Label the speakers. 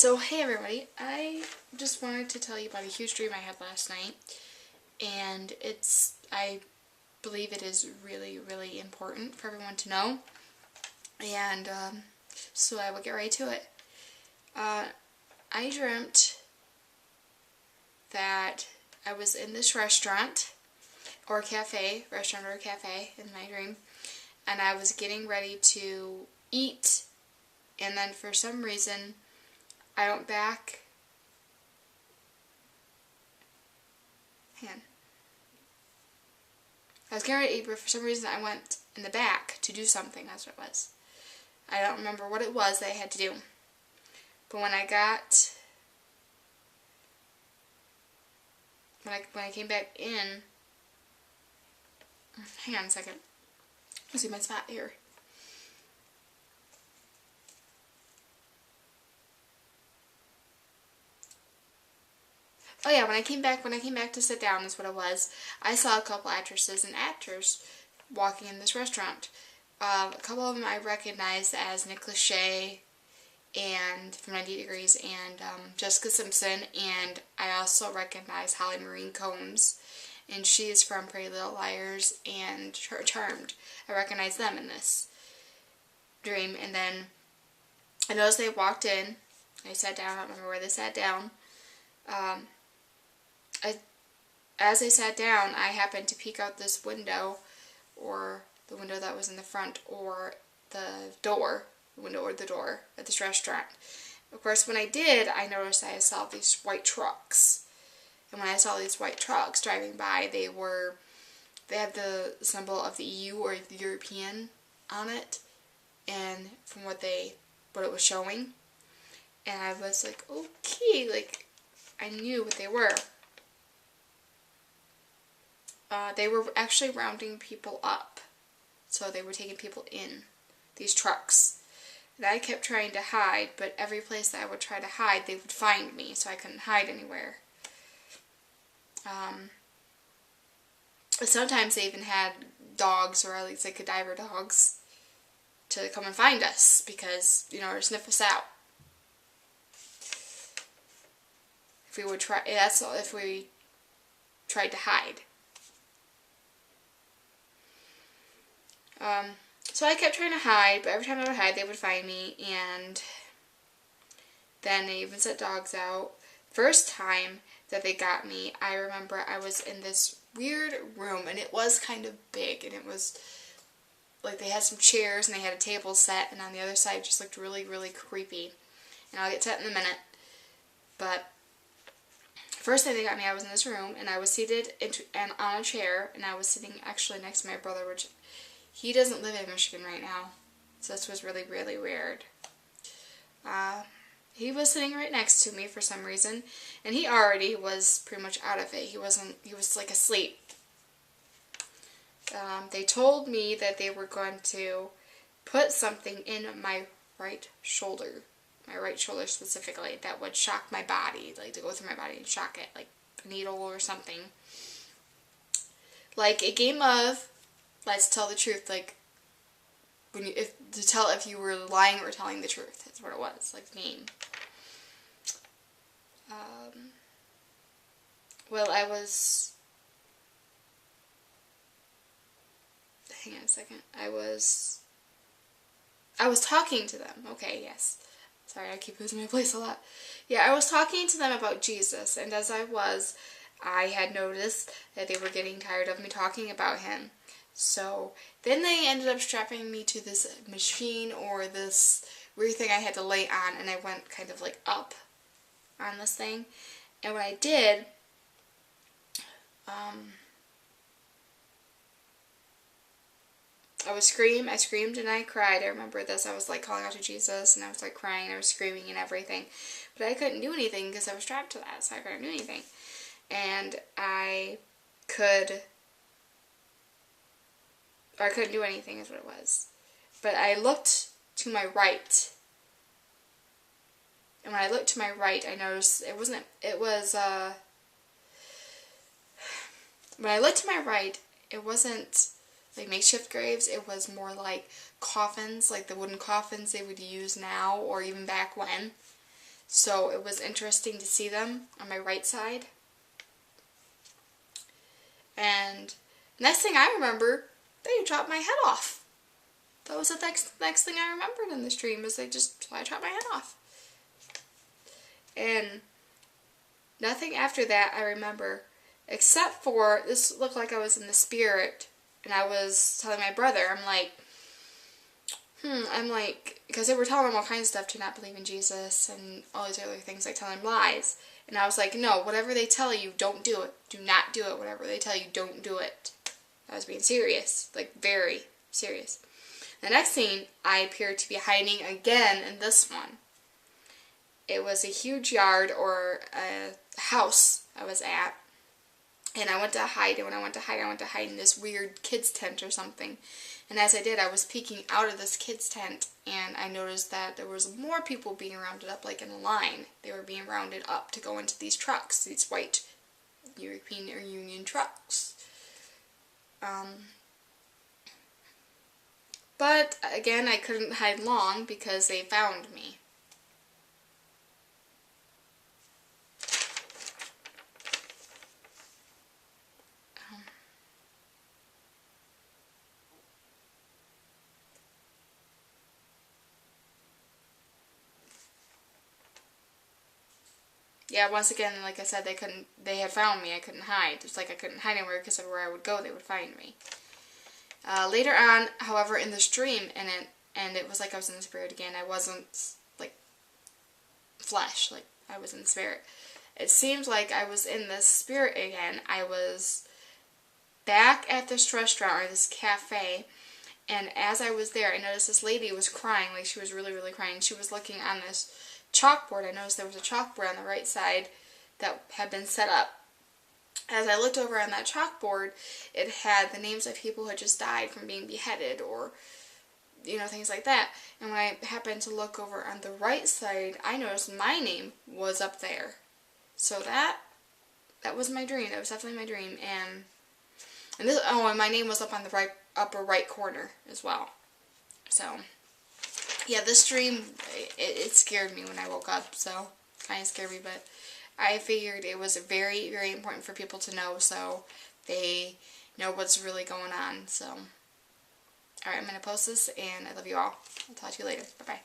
Speaker 1: So hey everybody, I just wanted to tell you about a huge dream I had last night, and I believe it is really, really important for everyone to know, and so I will get right to it. I dreamt that I was in this restaurant or cafe in my dream, and I was getting ready to eat, and then for some reason I went back. I was getting ready to eat, but for some reason I went in the back to do something. That's what it was. I don't remember what it was that I had to do. But when I came back in, hang on a second. Let's see my spot here. Oh yeah, when I came back to sit down is what it was. I saw a couple actresses and actors walking in this restaurant. A couple of them I recognized as Nick Lachey and from 90 Degrees and Jessica Simpson, and I also recognize Holly Maureen Combs, and she is from Pretty Little Liars and Charmed. I recognize them in this dream, and then I noticed they walked in. I sat down. I don't remember where they sat down. As I sat down, I happened to peek out this window, or the window that was in the front, or the door at this restaurant. Of course, when I did, I noticed I saw these white trucks. And when I saw these white trucks driving by, they had the symbol of the EU or the European on it, and from what it was showing. And I was like, okay, like, I knew what they were. They were actually rounding people up. So they were taking people in these trucks. And I kept trying to hide, but every place that I would try to hide, they would find me, so I couldn't hide anywhere. Sometimes they even had dogs, or at least like cadaver dogs, to come and find us, because, to sniff us out. If we tried to hide. So I kept trying to hide, but every time I would hide, they would find me, and then they even set dogs out. First time that they got me, I remember I was in this weird room, and it was kind of big, and it was, like, they had some chairs, and they had a table set, and on the other side just looked really, really creepy. And I'll get to that in a minute. But first time they got me, I was in this room, and I was seated on a chair, and I was sitting actually next to my brother, which he doesn't live in Michigan right now, so this was really, really weird. He was sitting right next to me for some reason, and he already was pretty much out of it. He was like asleep. They told me that they were going to put something in my right shoulder specifically, that would shock my body, like to go through my body and shock it, like a needle or something. Like a game of Let's Tell the Truth, like to tell if you were lying or telling the truth. That's what it was, like the game. Well, hang on a second. I was talking to them. Okay, yes. Sorry, I keep losing my place a lot. Yeah, I was talking to them about Jesus, and as I had noticed that they were getting tired of me talking about him. So then they ended up strapping me to this machine, or this weird thing I had to lay on, and I went kind of like up on this thing. And when I did, I screamed and I cried. I remember this. I was like calling out to Jesus, and I was like crying, and I was screaming and everything. But I couldn't do anything because I was strapped to that, so I couldn't do anything. And I couldn't do anything is what it was. But I looked to my right. And when I looked to my right, I noticed when I looked to my right, it wasn't like makeshift graves, it was more like coffins, like the wooden coffins they would use now, or even back when. So it was interesting to see them on my right side. And next thing I remember, they chopped my head off. That was the next thing I remembered in this dream, is I chopped my head off. And nothing after that I remember, except for, this looked like I was in the spirit, and I was telling my brother, I'm like, because they were telling him all kinds of stuff, to not believe in Jesus, and all these other things, like telling him lies. And I was like, no, whatever they tell you, don't do it. Do not do it. Whatever they tell you, don't do it. I was being serious, like very serious. The next scene, I appeared to be hiding again in this one. It was a huge yard, or a house I was at. And I went to hide, and when I went to hide in this weird kids' tent or something. And as I did, I was peeking out of this kids' tent, and I noticed that there was more people being rounded up, like in a line. They were being rounded up to go into these trucks, these white European or Union trucks. But again, I couldn't hide long because they found me. Yeah, once again, like I said, they had found me. I couldn't hide. It's like I couldn't hide anywhere, because everywhere I would go, they would find me. Later on, however, in this dream, and it was like I was in the spirit again. I wasn't, like, flesh. Like, I was in the spirit. It seemed like I was in this spirit again. I was back at this restaurant, or this cafe, and as I was there, I noticed this lady was crying. Like, she was really, really crying. She was looking on this chalkboard. I noticed there was a chalkboard on the right side that had been set up. As I looked over on that chalkboard, it had the names of people who had just died from being beheaded, or, you know, things like that. And when I happened to look over on the right side, I noticed my name was up there. So that was my dream. That was definitely my dream. And my name was up on the upper right corner as well. So yeah, this dream, it scared me when I woke up, so kind of scared me, but I figured it was very, very important for people to know, so they know what's really going on. So, alright, I'm going to post this, and I love you all. I'll talk to you later. Bye-bye.